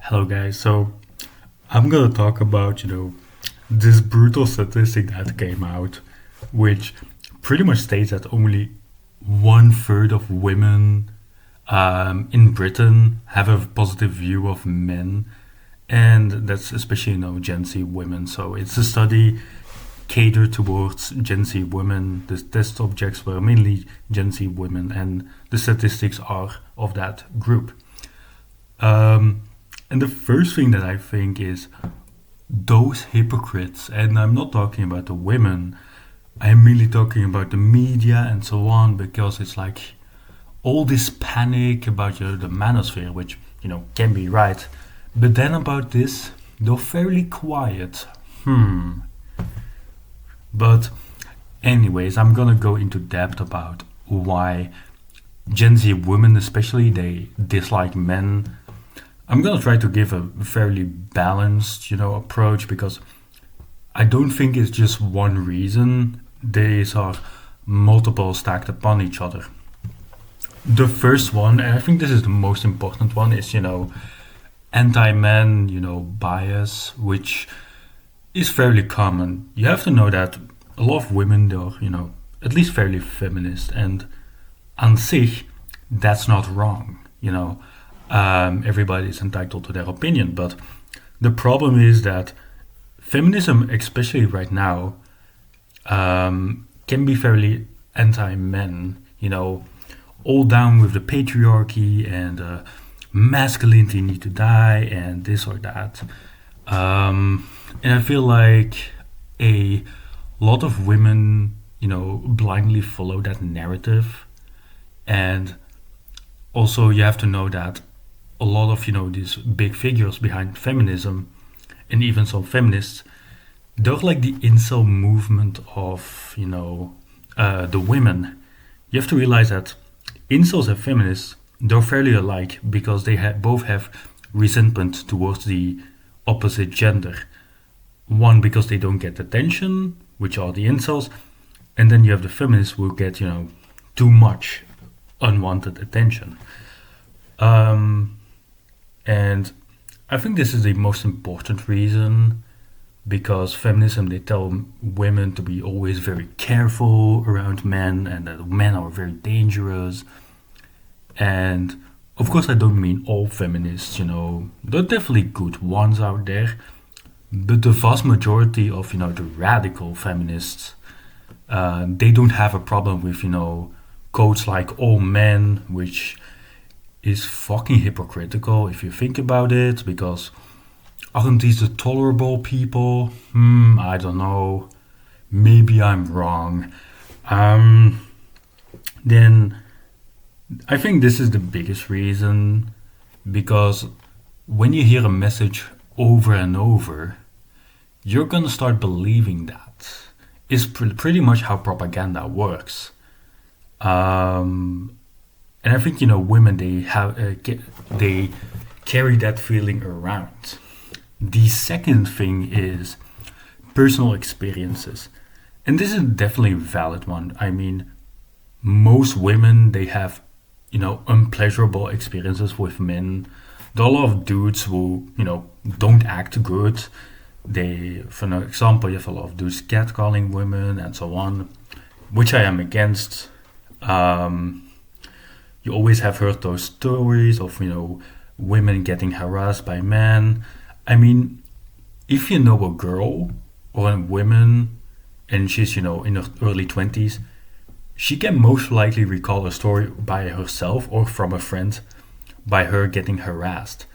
Hello, guys. So I'm gonna talk about this brutal statistic that came out, which pretty much states that only 1/3 of women in Britain have a positive view of men, and that's especially Gen Z women. So it's a study catered towards Gen Z women. The test objects were mainly Gen Z women, and the statistics are of that group. Um, and the first thing that I think is those hypocrites, and I'm not talking about the women, I'm mainly talking about the media and so on, because it's like all this panic about the manosphere, which can be right, but then about this, they're fairly quiet. But anyways, I'm gonna go into depth about why Gen Z women, especially, they dislike men. I'm gonna try to give a fairly balanced, approach because I don't think it's just one reason. These are multiple stacked upon each other. The first one, and I think this is the most important one, is anti-men, bias, which is fairly common. You have to know that a lot of women, they're at least fairly feminist, and on sich, that's not wrong. Everybody is entitled to their opinion, but the problem is that feminism, especially right now, can be fairly anti-men. All down with the patriarchy and masculinity need to die and this or that. And I feel like a lot of women, blindly follow that narrative. And also, you have to know that a lot of, these big figures behind feminism, and even some feminists, they're like the incel movement of, the women. You have to realize that incels and feminists, they're fairly alike because they both have resentment towards the opposite gender. One, because they don't get attention, which are the incels, and then you have the feminists who get, too much unwanted attention. And I think this is the most important reason because feminism, they tell women to be always very careful around men and that men are very dangerous. And of course, I don't mean all feminists, there are definitely good ones out there, but the vast majority of, the radical feminists, they don't have a problem with, quotes like all men, which is fucking hypocritical if you think about it, because aren't these the tolerable people? I don't know. Maybe I'm wrong. Then I think this is the biggest reason, because when you hear a message over and over, you're gonna start believing that. It's pretty much how propaganda works. And I think women, they have they carry that feeling around. The second thing is personal experiences, and this is definitely a valid one. I mean, most women, they have unpleasurable experiences with men. There are a lot of dudes who don't act good. They, for example, you have a lot of dudes catcalling women and so on, which I am against. You always have heard those stories of women getting harassed by men. I mean, if you know a girl or a woman and she's in her early 20s, she can most likely recall a story by herself or from a friend by her getting harassed.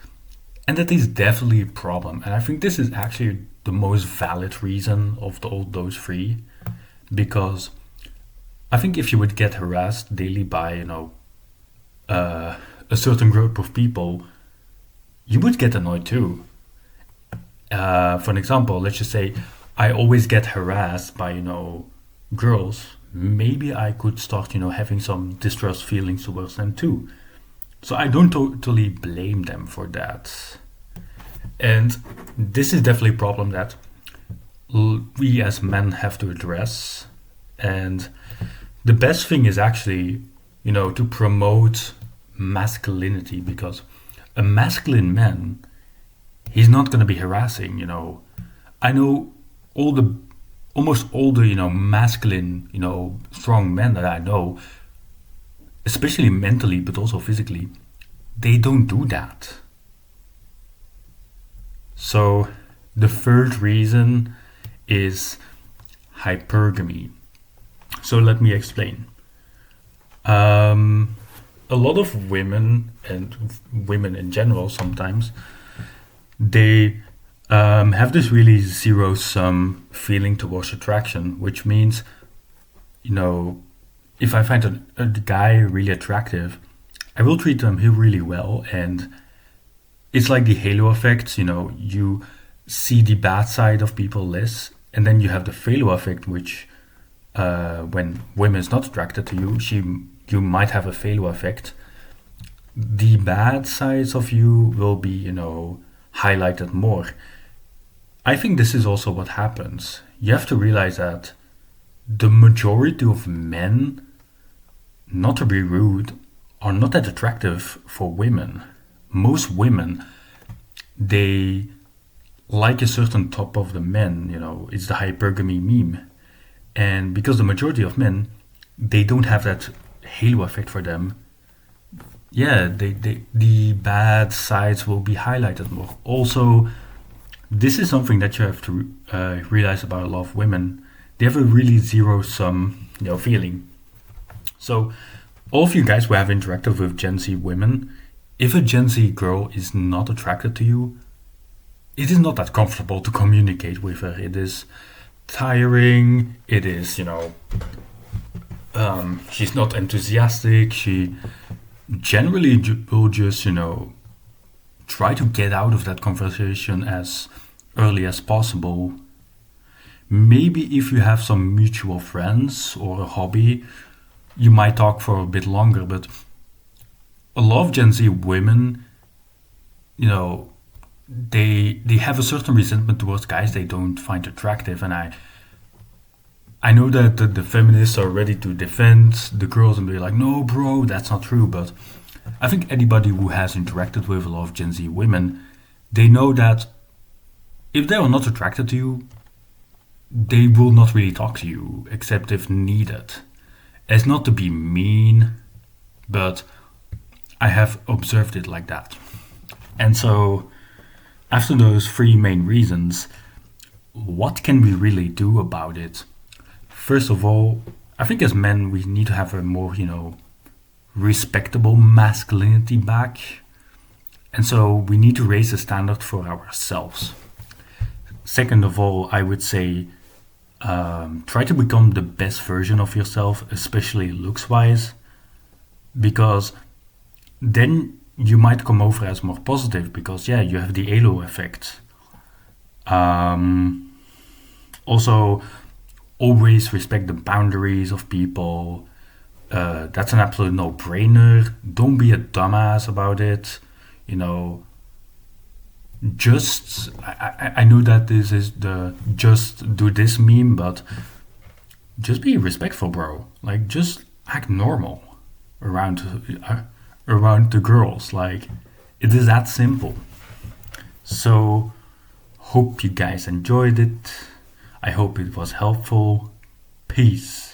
And that is definitely a problem. And I think this is actually the most valid reason of all those three. Because I think if you would get harassed daily by, a certain group of people, you would get annoyed too. For an example, let's just say I always get harassed by, girls. Maybe I could start, having some distrust feelings towards them too. So I don't totally blame them for that. And this is definitely a problem that we as men have to address. And the best thing is actually, to promote masculinity, because a masculine man, he's not going to be harassing, I know all the almost all the masculine, strong men that I know, especially mentally but also physically, they don't do that. So the third reason is hypergamy. So let me explain. A lot of women, and women in general sometimes, they have this really zero sum feeling towards attraction, which means, you know, if I find a guy really attractive, I will treat them really well. And it's like the halo effect, you see the bad side of people less, and then you have the halo effect, which when women is not attracted to you, you might have a halo effect. The bad sides of you will be, highlighted more. I think this is also what happens. You have to realize that the majority of men, not to be rude, are not that attractive for women. Most women, they like a certain top of the men, it's the hypergamy meme. And because the majority of men, they don't have that halo effect for them, yeah, the bad sides will be highlighted more. Also, this is something that you have to realize about a lot of women. They have a really zero sum, feeling. So, all of you guys who have interacted with Gen Z women, if a Gen Z girl is not attracted to you, it is not that comfortable to communicate with her. It is tiring. It is, she's not enthusiastic. She generally will just, try to get out of that conversation as early as possible. Maybe if you have some mutual friends or a hobby, you might talk for a bit longer, but a lot of Gen Z women, they have a certain resentment towards guys they don't find attractive, and I know that the feminists are ready to defend the girls and be like, no, bro, that's not true. But I think anybody who has interacted with a lot of Gen Z women, they know that if they are not attracted to you, they will not really talk to you, except if needed. It's not to be mean, but I have observed it like that. And so, after those three main reasons, what can we really do about it? First of all, I think as men, we need to have a more, respectable masculinity back. And so we need to raise the standard for ourselves. Second of all, I would say try to become the best version of yourself, especially looks-wise, because then you might come over as more positive because, yeah, you have the halo effect. Also, always respect the boundaries of people. That's an absolute no-brainer. Don't be a dumbass about it. I know that this is the just do this meme, but just be respectful, bro. Like, just act normal around the girls. Like, it is that simple. So, hope you guys enjoyed it. I hope it was helpful. Peace.